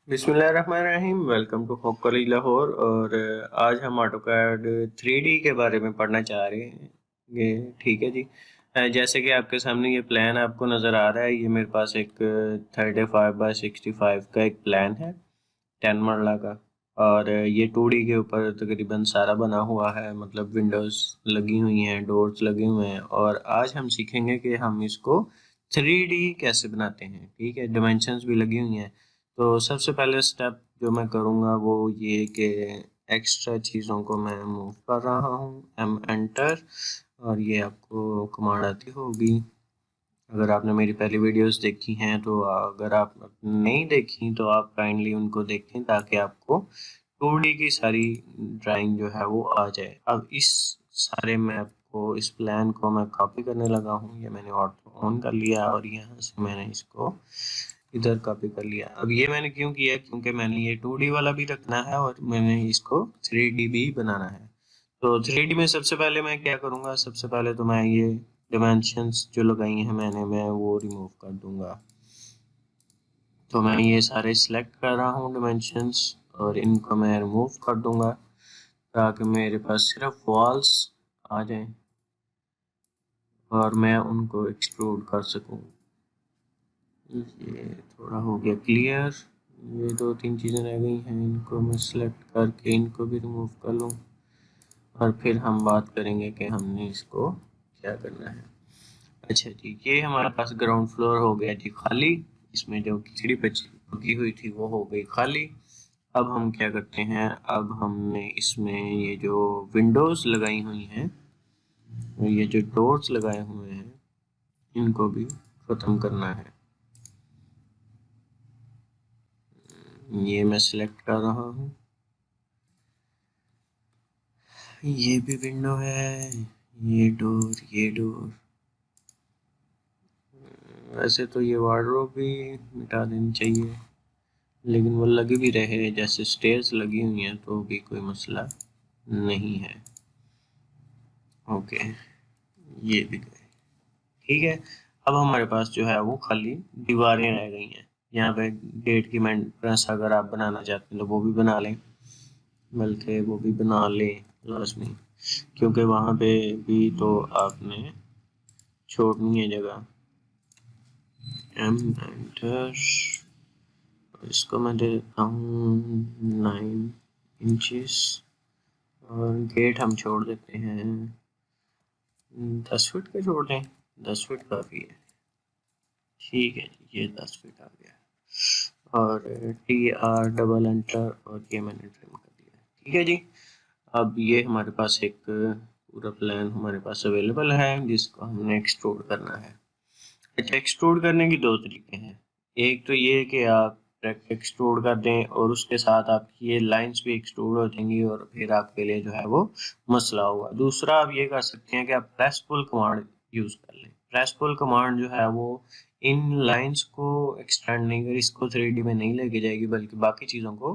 बिस्मिल्लाहिर्रहमानिर्रहीम। Welcome to Hope College Lahore. और आज हम ऑटोकैड 3D के बारे में पढ़ना चाह रहे हैं। ये ठीक है जी। जैसे कि आपके सामने ये प्लान आपको नज़र आ रहा है, ये मेरे पास एक 35x65 का एक प्लान है, 10 मरला का। और ये 2D के ऊपर तकरीबन सारा बना हुआ है, मतलब विंडोज़ लगी हुई हैं, डोर्स लगे हुए हैं। और आज हम सीखेंगे कि हम इसको 3D कैसे बनाते हैं। ठीक है, डिमेंशंस भी लगी हुई हैं। तो सबसे पहले स्टेप जो मैं करूँगा वो ये कि एक्स्ट्रा चीज़ों को मैं मूव कर रहा हूँ, एम एंटर। और ये आपको कमांड आती होगी अगर आपने मेरी पहली वीडियोस देखी हैं। तो अगर आप नहीं देखी तो आप काइंडली उनको देखें ताकि आपको 2D की सारी ड्राइंग जो है वो आ जाए। अब इस सारे मैप को, इस प्लान को मैं कॉपी करने लगा हूँ। ये मैंने ऑटो ऑन कर लिया और यहाँ से मैंने इसको इधर कॉपी कर लिया। अब ये मैंने क्यों किया, क्योंकि मैंने ये 2D वाला भी रखना है और मैंने इसको 3D भी बनाना है। तो 3D में सबसे पहले मैं क्या करूँगा, सबसे पहले तो मैं ये डिमेंशंस जो लगाई हैं मैं वो रिमूव कर दूंगा। तो मैं ये सारे सिलेक्ट कर रहा हूँ डिमेंशंस और इनको मैं रिमूव कर दूंगा ताकि मेरे पास सिर्फ वॉल्स आ जाएं और मैं उनको एक्सट्रूड कर सकूँ। ये थोड़ा हो गया क्लियर। ये दो तीन चीज़ें रह गई हैं, इनको मैं सिलेक्ट करके इनको भी रिमूव कर लूँ और फिर हम बात करेंगे कि हमने इसको क्या करना है। अच्छा जी, ये हमारे पास ग्राउंड फ्लोर हो गया जी खाली। इसमें जो खिचड़ी पकी हुई थी वो हो गई खाली। अब हम क्या करते हैं, अब हमने इसमें ये जो विंडोज़ लगाई हुई हैं, ये जो डोर्स लगाए हुए हैं, इनको भी ख़त्म करना है। ये मैं सिलेक्ट कर रहा हूँ। ये भी विंडो है, ये डोर, ये डोर। वैसे तो ये वार्डरोब भी मिटा देनी चाहिए, लेकिन वो लगी भी रहे, जैसे स्टेयर्स लगी हुई हैं तो भी कोई मसला नहीं है। ओके, ये भी गए। ठीक है, अब हमारे पास जो है वो खाली दीवारें रह गई हैं। यहाँ पे गेट की मेंटेनेंस अगर आप बनाना चाहते हैं तो वो भी बना लें, बल्कि वो भी बना लें लाजमी, क्योंकि वहाँ पे भी तो आपने छोड़नी है जगह। एम एंटर, इसको मैं दे देता हूँ 9 इंचेस और गेट हम छोड़ देते हैं 10 फीट का छोड़ दें, 10 फीट काफ़ी है। ठीक है जी, ये 10 फीट आ गया और TR डबल एंटर और ये मैंने ट्रिम कर दिया। ठीक है जी, अब ये हमारे पास एक पूरा प्लान हमारे पास अवेलेबल है जिसको हमने एक्सट्रूड करना है। अच्छा, एक्सट्रूड करने की दो तरीके हैं। एक तो ये कि आप डायरेक्ट एक्सट्रूड कर दें और उसके साथ आपकी ये लाइंस भी एक्सट्रूड हो जाएंगी और फिर आपके लिए जो है वो मसला होगा। दूसरा आप ये कर सकते हैं कि आप प्रेस पुल कमांड यूज़ कर लें। प्रेस पुल कमांड जो है वो इन लाइंस को एक्सटेंड नहीं कर, इसको 3D में नहीं लेके जाएगी, बल्कि बाकी चीज़ों को,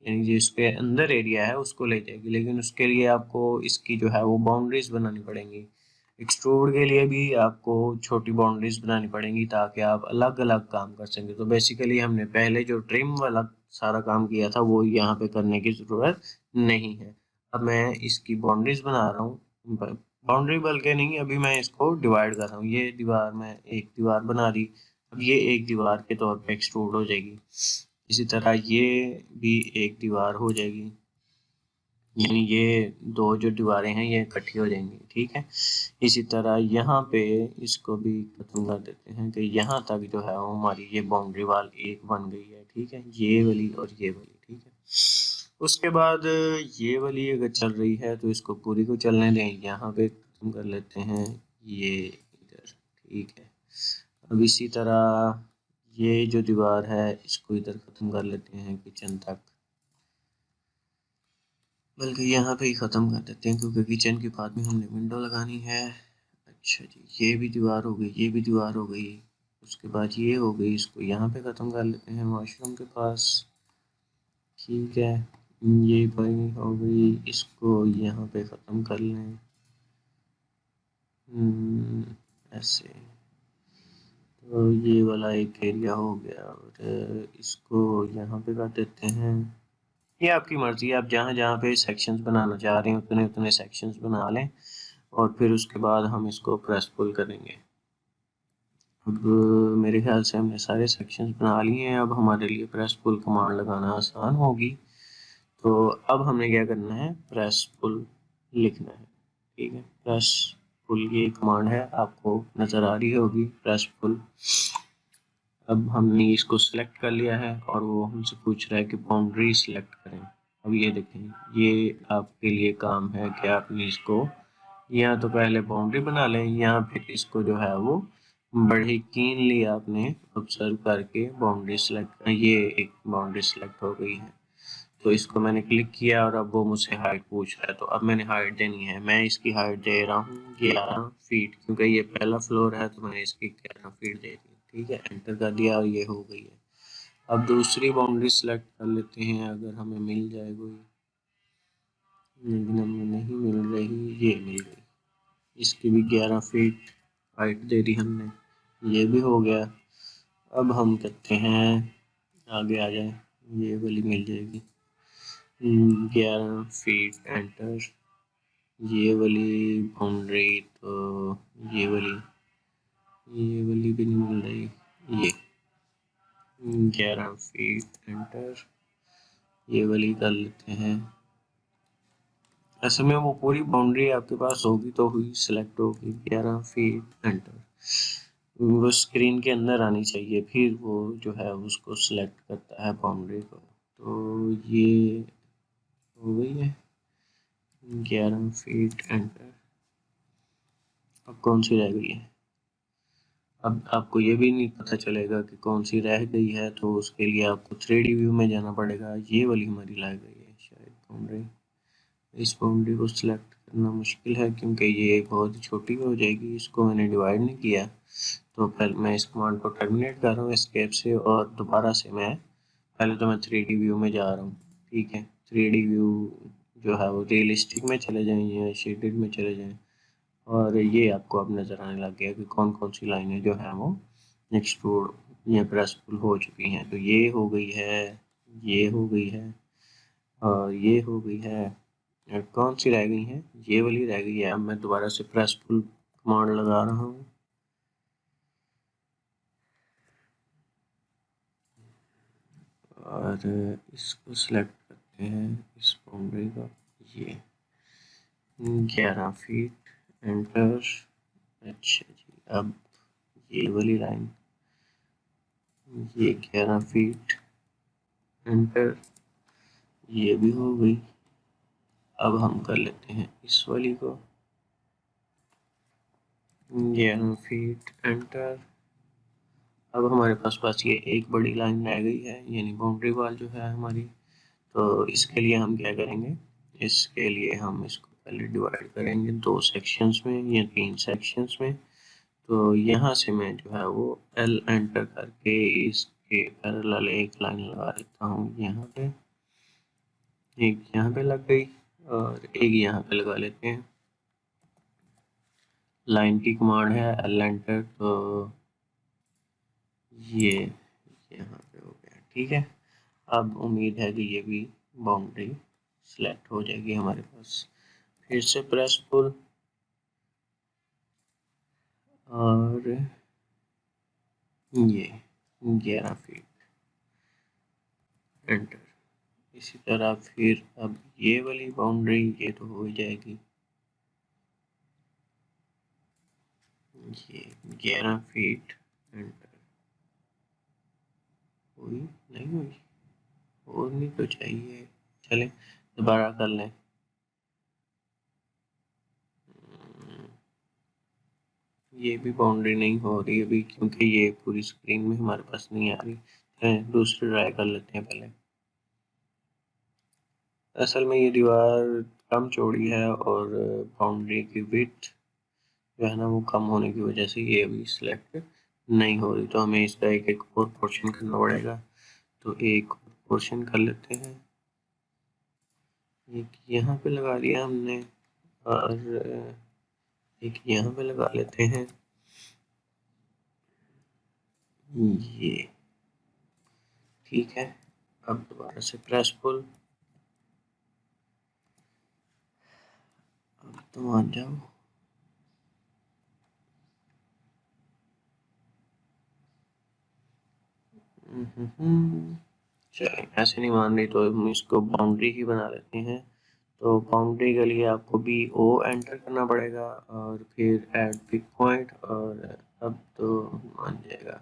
यानी जो इसके अंदर एरिया है उसको ले जाएगी। लेकिन उसके लिए आपको इसकी जो है वो बाउंड्रीज बनानी पड़ेंगी। एक्सट्रूड के लिए भी आपको छोटी बाउंड्रीज बनानी पड़ेंगी ताकि आप अलग अलग काम कर सकें। तो बेसिकली हमने पहले जो ट्रिम वाला सारा काम किया था वो यहाँ पे करने की ज़रूरत नहीं है। अब मैं इसकी बाउंड्रीज बना रहा हूँ, बाउंड्री बल्कि नहीं, अभी मैं इसको डिवाइड कर रहा हूँ। ये दीवार, मैं एक दीवार बना दी, अब ये एक दीवार के तौर पे एक्सट्रूड हो जाएगी। इसी तरह ये भी एक दीवार हो जाएगी, यानी ये दो जो दीवारें हैं ये इकट्ठी हो जाएंगी। ठीक है, इसी तरह यहाँ पे इसको भी खत्म कर देते हैं कि यहाँ तक जो है वो हमारी ये बाउंड्री वाल एक बन गई है। ठीक है, ये वाली और ये वाली। ठीक है, उसके बाद ये वाली अगर चल रही है तो इसको पूरी को चलने दें, यहाँ पे खत्म कर लेते हैं ये इधर। ठीक है, अब इसी तरह ये जो दीवार है इसको इधर खत्म कर लेते हैं किचन तक, बल्कि यहाँ पे ही ख़त्म कर देते हैं क्योंकि किचन के बाद में हमने विंडो लगानी है। अच्छा जी, ये भी दीवार हो गई, ये भी दीवार हो गई, उसके बाद ये हो गई, इसको यहाँ पे ख़त्म कर लेते हैं वॉशरूम के पास। ठीक है, ये बनी हो गई, इसको यहाँ पे ख़त्म कर लें। ऐसे तो ये वाला एक एरिया हो गया और इसको यहाँ पे कर देते हैं। ये आपकी मर्ज़ी है, आप जहाँ जहाँ पे सेक्शंस बनाना चाह रहे हैं उतने उतने सेक्शंस बना लें और फिर उसके बाद हम इसको प्रेस पुल करेंगे। अब मेरे ख्याल से हमने सारे सेक्शंस बना लिए हैं, अब हमारे लिए प्रेस पुल कमांड लगाना आसान होगी। तो अब हमें क्या करना है, प्रेस पुल लिखना है। ठीक है, प्रेस पुल ये कमांड है, आपको नज़र आ रही होगी प्रेस पुल। अब हमने इसको सिलेक्ट कर लिया है और वो हमसे पूछ रहा है कि बाउंड्री सिलेक्ट करें। अब ये देखें, ये आपके लिए काम है कि आपने इसको या तो पहले बाउंड्री बना लें या फिर इसको जो है वो बड़ी कीनली आपने ऑब्जर्व करके बाउंड्री सेलेक्ट, ये एक बाउंड्री सेलेक्ट हो गई है। तो इसको मैंने क्लिक किया और अब वो मुझसे हाइट पूछ रहा है, तो अब मैंने हाइट देनी है। मैं इसकी हाइट दे रहा हूँ 11 फीट, क्योंकि ये पहला फ्लोर है तो मैंने इसकी 11 फीट दे दी। ठीक है, एंटर कर दिया और ये हो गई है। अब दूसरी बाउंड्री सेलेक्ट कर लेते हैं, अगर हमें मिल जाए कोई, लेकिन हमें नहीं मिल रही। ये मिल गई, इसकी भी 11 फीट हाइट दे दी हमने, ये भी हो गया। अब हम कहते हैं आगे आ जाए, ये वाली मिल जाएगी 11 फीट, एंटर। ये वाली बाउंड्री तो ये वाली भी नहीं मिल रही। ये 11 फीट, एंटर। ये वाली कर लेते हैं। ऐसे में वो पूरी बाउंड्री आपके पास होगी तो हुई सिलेक्ट होगी 11 फीट, एंटर। वो स्क्रीन के अंदर आनी चाहिए, फिर वो जो है उसको सिलेक्ट करता है बाउंड्री को। तो ये हो गई है 11 फीट, एंटर। अब कौन सी रह गई है, अब आपको ये भी नहीं पता चलेगा कि कौन सी रह गई है, तो उसके लिए आपको 3D व्यू में जाना पड़ेगा। ये वाली हमारी रह गई है शायद बाउंड्री। इस बाउंड्री को सिलेक्ट करना मुश्किल है क्योंकि ये बहुत ही छोटी हो जाएगी, इसको मैंने डिवाइड नहीं किया। तो पहले मैं इस कमांड को टर्मिनेट कर रहा हूँ एस्केप से और दोबारा से मैं पहले तो मैं 3D व्यू में जा रहा हूँ। ठीक है, 3D व्यू जो है वो रियलिस्टिक में चले जाएं या शेडेड में चले जाएं, और ये आपको अब नज़र आने लग गया कि कौन कौन सी लाइनें जो है वो एक्सट्रूड या प्रेसफुल हो चुकी हैं। तो ये हो गई है, ये हो गई है और ये हो गई है। और कौन सी रह गई है, ये वाली रह गई है। अब मैं दोबारा से प्रेसफुल कमांड लगा रहा हूँ और इसको सिलेक्ट करते हैं, इस बाउंड्री का, ये 11 फीट, एंटर। अच्छा जी, अब ये वाली लाइन, ये 11 फीट, एंटर। ये भी हो गई। अब हम कर लेते हैं इस वाली को 11 फीट, एंटर। अब हमारे पास ये एक बड़ी लाइन रह गई है, यानी बाउंड्री वॉल जो है हमारी। तो इसके लिए हम क्या करेंगे, इसके लिए हम इसको पहले डिवाइड करेंगे 2 सेक्शंस में या 3 सेक्शंस में। तो यहाँ से मैं जो है वो L एंटर करके इसके पैरेलल एक लाइन लगा देता हूँ यहाँ पे, एक यहाँ पे लग गई और एक यहाँ पे लगा लेते हैं। लाइन की कमांड है L एंटर, तो ये यहाँ पे हो गया। ठीक है, अब उम्मीद है कि ये भी बाउंड्री सेलेक्ट हो जाएगी हमारे पास। फिर से प्रेस पुल और ये 11 फीट, एंटर। इसी तरह फिर अब ये वाली बाउंड्री ये तो हो जाएगी, ये 11 फीट, एंटर। हुई नहीं हुई, होनी तो चाहिए। चलें दोबारा कर लें। ये भी बाउंड्री नहीं हो रही अभी क्योंकि ये पूरी स्क्रीन में हमारे पास नहीं आ रही। दूसरी ट्राई कर लेते हैं पहले। असल में ये दीवार कम चौड़ी है और बाउंड्री की विड्थ जो है ना वो कम होने की वजह से ये अभी सिलेक्ट नहीं हो रही, तो हमें इसका एक एक और पोर्शन करना पड़ेगा। तो एक पोर्शन कर लेते हैं, एक यहाँ पे लगा दिया हमने और एक यहाँ पे लगा लेते हैं। ये ठीक है। अब दोबारा से प्रेस पुल। अब तुम आ जाओ। चलिए, ऐसे नहीं मान रही तो हम इसको बाउंड्री ही बना लेते हैं। तो बाउंड्री के लिए आपको बी ओ एंटर करना पड़ेगा और फिर ऐड पिक पॉइंट, और अब तो मान जाएगा।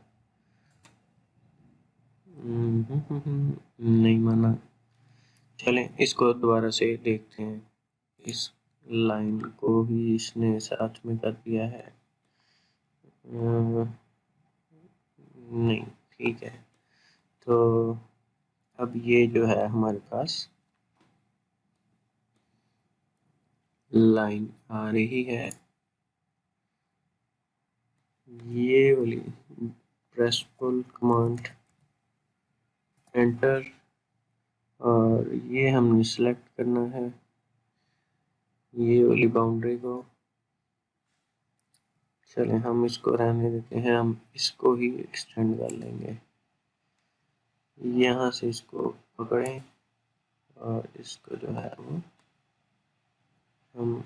नहीं माना। चलें, इसको दोबारा से देखते हैं। इस लाइन को ही इसने साथ में कर दिया है। नहीं, ठीक है। तो अब ये जो है हमारे पास लाइन आ रही है, ये वाली। प्रेस पुल कमांड एंटर, और ये हमने सेलेक्ट करना है ये वाली बाउंड्री को। चलें, हम इसको रहने देते हैं, हम इसको ही एक्सटेंड कर लेंगे। यहाँ से इसको पकड़ें और इसको जो है वो हम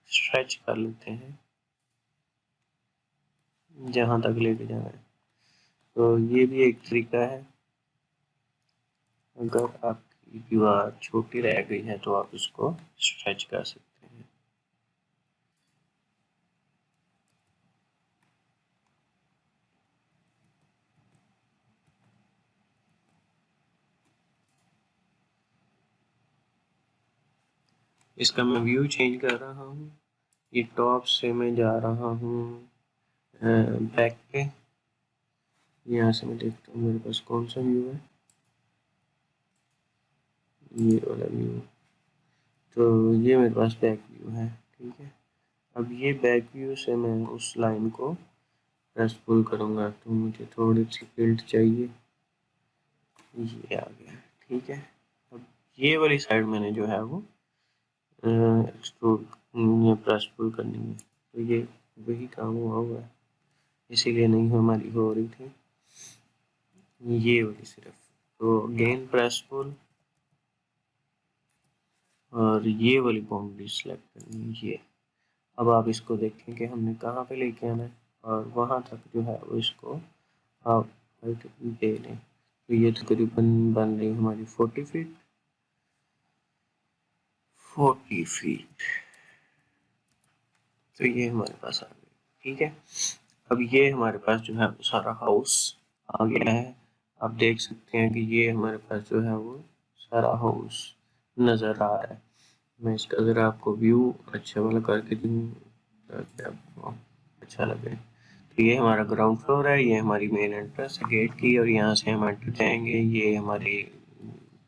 स्ट्रेच कर लेते हैं जहाँ तक लेके जाना है। तो ये भी एक तरीका है। अगर आपकी दीवार छोटी रह गई है तो आप इसको स्ट्रेच कर सकते हैं। इसका मैं व्यू चेंज कर रहा हूँ। ये टॉप से मैं जा रहा हूँ बैक पे। यहाँ से मैं देखता हूँ मेरे पास कौन सा व्यू है, ये वाला व्यू। तो ये मेरे पास बैक व्यू है, ठीक है। अब ये बैक व्यू से मैं उस लाइन को प्रेस पुल करूँगा, तो मुझे थोड़ी सी फील्ड चाहिए। ये आ गया, ठीक है। अब ये वाली साइड मैंने जो है वो एक्सट्रूड या प्रेस पुल करनी है, तो ये वही काम हुआ है, इसीलिए नहीं हमारी हो रही थी ये वाली सिर्फ। तो अगेन प्रेस पुल, और ये वाली बाउंड्री सेलेक्ट करनी है ये। अब आप इसको देखें कि हमने कहाँ पे लेके आना है, और वहाँ तक जो है वो इसको आप हाइट दे लें। तो ये तकरीबन बन रही हमारी 40 फीट। तो ये हमारे पास आ गई, ठीक है। अब ये हमारे पास जो है वो सारा हाउस आ गया है। आप देख सकते हैं कि ये हमारे पास जो है वो सारा हाउस नज़र आ रहा है। मैं इसका ज़रा आपको व्यू अच्छा वाला करके दूँ ताकि आपको अच्छा लगे। तो ये हमारा ग्राउंड फ्लोर है, ये हमारी मेन एंट्रेंस है गेट की, और यहाँ से हम एंटर जाएंगे। ये हमारी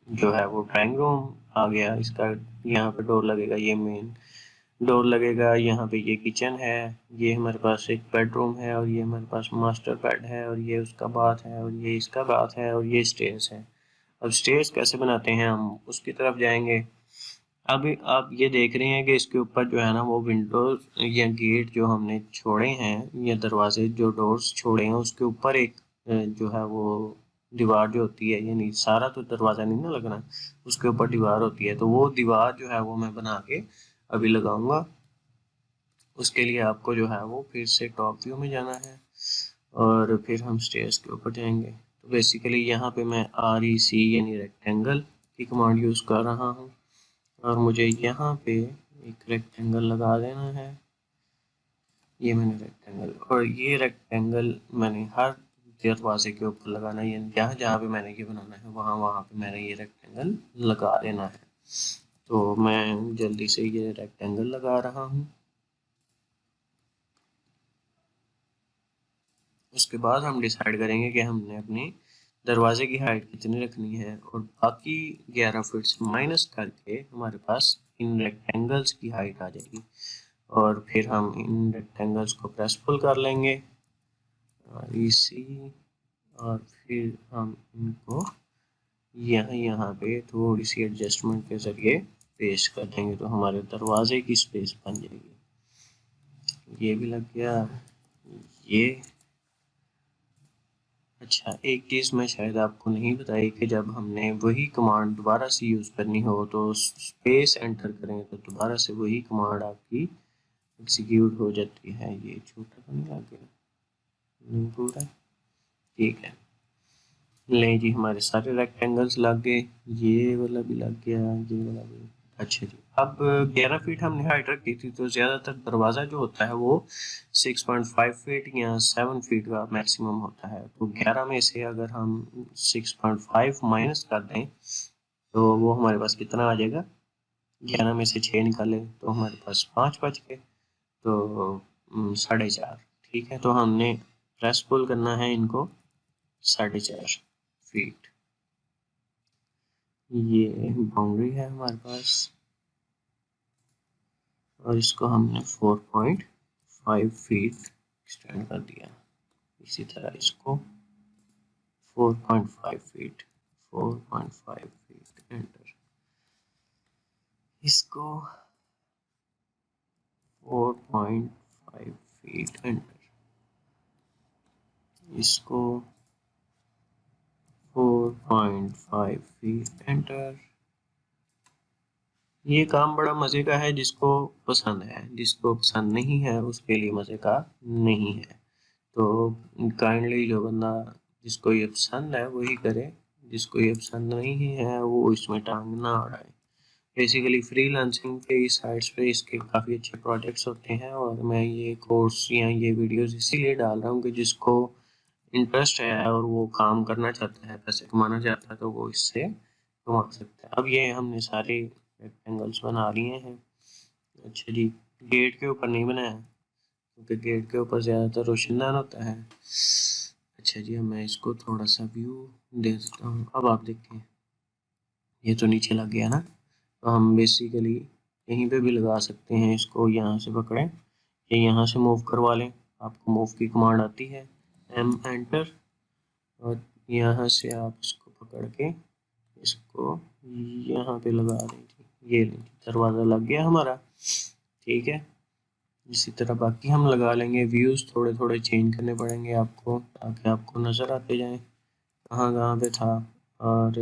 जो है वो ड्राइंग रूम आ गया। इसका यहाँ पे डोर लगेगा, ये मेन डोर लगेगा। यहाँ पे ये किचन है, ये हमारे पास एक बेडरूम है, और ये हमारे पास मास्टर बेड है, और ये उसका बाथ है, और ये इसका बाथ है, और ये स्टेयर्स है। अब स्टेयर्स कैसे बनाते हैं हम उसकी तरफ जाएंगे। अभी आप ये देख रहे हैं कि इसके ऊपर जो है ना वो विंडोज या गेट जो हमने छोड़े हैं, या दरवाजे जो डोर्स छोड़े हैं, उसके ऊपर एक जो है वो दीवार जो होती है, यानी सारा तो दरवाज़ा नहीं ना लगना, उसके ऊपर दीवार होती है। तो वो दीवार जो है वो मैं बना के अभी लगाऊंगा। उसके लिए आपको जो है वो फिर से टॉप व्यू में जाना है, और फिर हम स्टेयर्स के ऊपर जाएंगे। तो बेसिकली यहाँ पे मैं REC यानी रेक्टेंगल की कमांड यूज़ कर रहा हूँ, और मुझे यहाँ पे एक रेक्टेंगल लगा देना है। ये मैंने रेक्टेंगल, और ये रेक्टेंगल मैंने हर दरवाजे के ऊपर लगाना है, यानी जहाँ जहाँ पे मैंने ये बनाना है वहाँ वहाँ पे मैंने ये रेक्टेंगल लगा देना है। तो मैं जल्दी से ये रेक्टेंगल लगा रहा हूँ। उसके बाद हम डिसाइड करेंगे कि हमने अपनी दरवाजे की हाइट कितनी रखनी है, और बाकी 11 फीट से माइनस करके हमारे पास इन रेक्टेंगल्स की हाइट आ जाएगी। और फिर हम इन रेक्टेंगल्स को प्रेस पुल कर लेंगे इसी, और फिर हम इनको यहाँ यहाँ पे थोड़ी सी एडजस्टमेंट के ज़रिए पेश कर देंगे, तो हमारे दरवाजे की स्पेस बन जाएगी। ये भी लग गया, ये अच्छा, एक चीज़ मैं शायद आपको नहीं बताई कि जब हमने वही कमांड दोबारा से यूज़ करनी हो तो स्पेस एंटर करें तो दोबारा से वही कमांड आपकी एग्जीक्यूट हो जाती है। ये छोटा तो नहीं आ गया? नहीं पूरा, ठीक है। नहीं जी, हमारे सारे रेक्टेंगल्स लग गए, ये वाला भी लग गया, ये वाला भी। अच्छा जी, अब 11 फीट हमने हाइट रखी थी, तो ज़्यादातर दरवाज़ा जो होता है वो 6.5 फीट या 7 फीट का मैक्सिमम होता है। तो 11 में से अगर हम 6.5 माइनस कर दें तो वो हमारे पास कितना आ जाएगा? 11 में से 6 निकालें तो हमारे पास 5 बच गए, तो 4.5। ठीक है, तो हमने प्रेस पुल करना है इनको 4.5 फीट। ये बाउंड्री है हमारे पास और इसको हमने 4.5 फीट एक्सटेंड कर दिया। इसी तरह इसको 4.5 फीट, 4.5 फीट एंटर। इसको 4.5 फीट एंटर। इसको 4.5 फीट एंटर। ये काम बड़ा मज़े का है, जिसको पसंद है, जिसको पसंद नहीं है उसके लिए मज़े का नहीं है। तो काइंडली जो बंदा जिसको ये पसंद है वही करे, जिसको ये पसंद नहीं है वो इसमें टांग ना अड़ाए। बेसिकली फ्रीलांसिंग के इस साइट्स पे इसके काफ़ी अच्छे प्रोजेक्ट्स होते हैं और मैं ये कोर्स या ये वीडियोस इसीलिए डाल रहा हूँ कि जिसको इंटरेस्ट है और वो काम करना चाहता है, पैसे कमाना चाहता है, तो वो इससे कमा सकता है। अब ये हमने सारे रेक्टेंगल्स बना लिए हैं। अच्छा जी, गेट के ऊपर नहीं बनाया क्योंकि गेट के ऊपर ज़्यादातर रोशनदान होता है। अच्छा जी, अब मैं इसको थोड़ा सा व्यू दे देता हूँ। अब आप देखें, ये तो नीचे लग गया ना, तो हम बेसिकली कहीं पे भी लगा सकते हैं इसको। यहाँ से पकड़ें या यहाँ से मूव करवा लें, आपको मूव की कमांड आती है, एम एंटर, और यहाँ से आप इसको पकड़ के इसको यहाँ पे लगा दें। ये दरवाज़ा लग गया हमारा, ठीक है। इसी तरह बाकी हम लगा लेंगे। व्यूज़ थोड़े थोड़े चेंज करने पड़ेंगे आपको, ताकि आपको नज़र आते जाएं कहाँ कहाँ पे था। और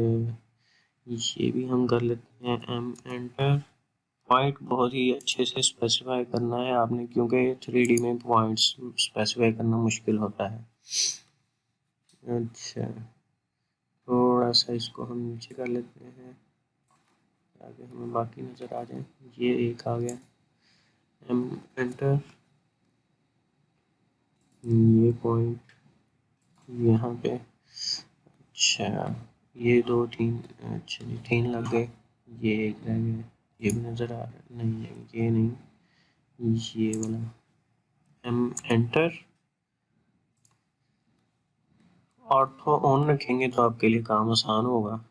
ये भी हम कर लेते हैं, एम एंटर। पॉइंट बहुत ही अच्छे से स्पेसिफाई करना है आपने, क्योंकि 3D में पॉइंट्स स्पेसिफाई करना मुश्किल होता है। अच्छा, थोड़ा सा इसको हम नीचे कर लेते हैं ताकि हमें बाकी नज़र आ जाए। ये एक आ गया, एम एंटर। ये पॉइंट यहाँ पे, अच्छा ये 2 3, अच्छा जी 3 लग गए। ये एक रह गया, ये भी नज़र आ रहा नहीं है, ये नहीं, ये वाला, एम एंटर। ऑटो ऑन रखेंगे तो आपके लिए काम आसान होगा।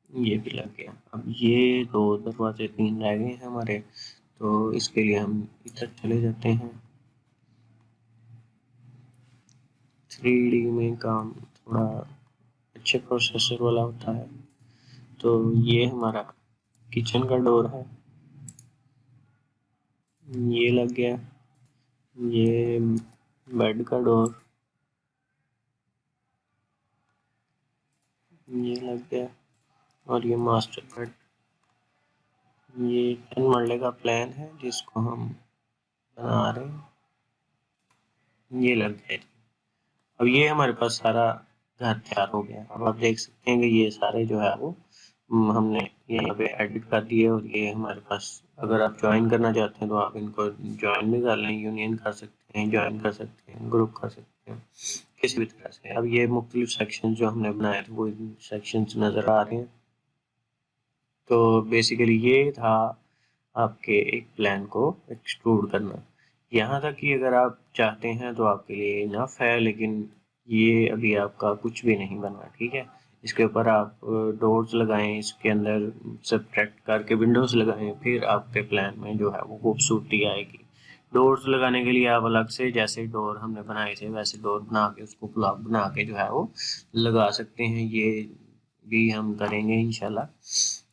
ये भी लग गया। अब ये 2 दरवाजे 3 रह गए हैं हमारे, तो इसके लिए हम इधर चले जाते हैं। 3D में काम थोड़ा अच्छे प्रोसेसर वाला होता है। तो ये हमारा किचन का डोर है, ये लग गया। ये बेड का डोर, ये लग गया। और ये मास्टर बेड, ये 10 मरले का प्लान है जिसको हम बना रहे हैं, ये लग गया। अब ये हमारे पास सारा घर तैयार हो गया। अब आप देख सकते हैं कि ये सारे जो है वो हमने यहाँ पे एडिट कर दिए। और ये हमारे पास, अगर आप ज्वाइन करना चाहते हैं तो आप इनको ज्वाइन भी कर लें, यूनियन कर सकते हैं, ज्वाइन कर सकते हैं, ग्रुप कर सकते हैं, किसी भी तरह से। अब ये मुख्तलिफ सेक्शन जो हमने बनाए थे वो सेक्शन नज़र आ रहे हैं। तो बेसिकली ये था आपके एक प्लान को एक्सट्रूड करना। यहाँ तक कि अगर आप चाहते हैं तो आपके लिए इनफ है, लेकिन ये अभी आपका कुछ भी नहीं बना, ठीक है। इसके ऊपर आप डोर्स लगाएं, इसके अंदर सब्ट्रैक्ट करके विंडोज़ लगाएं, फिर आपके प्लान में जो है वो खूबसूरती आएगी। डोर्स लगाने के लिए आप अलग से, जैसे डोर हमने बनाए थे वैसे डोर बना के उसको ब्लॉक बना के जो है वो लगा सकते हैं। ये भी हम करेंगे इंशाल्लाह।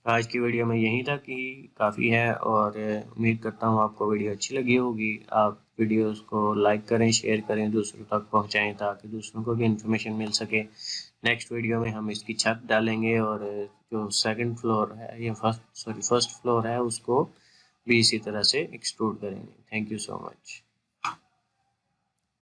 आज की वीडियो में यहीं तक ही काफ़ी है, और उम्मीद करता हूँ आपको वीडियो अच्छी लगी होगी। आप वीडियोस को लाइक करें, शेयर करें, दूसरों तक पहुँचाएँ ताकि दूसरों को भी इन्फॉर्मेशन मिल सके। नेक्स्ट वीडियो में हम इसकी छत डालेंगे, और जो सेकंड फ्लोर है या फर्स्ट फ्लोर है उसको भी इसी तरह से एक्सट्रूड करेंगे। Thank you so much.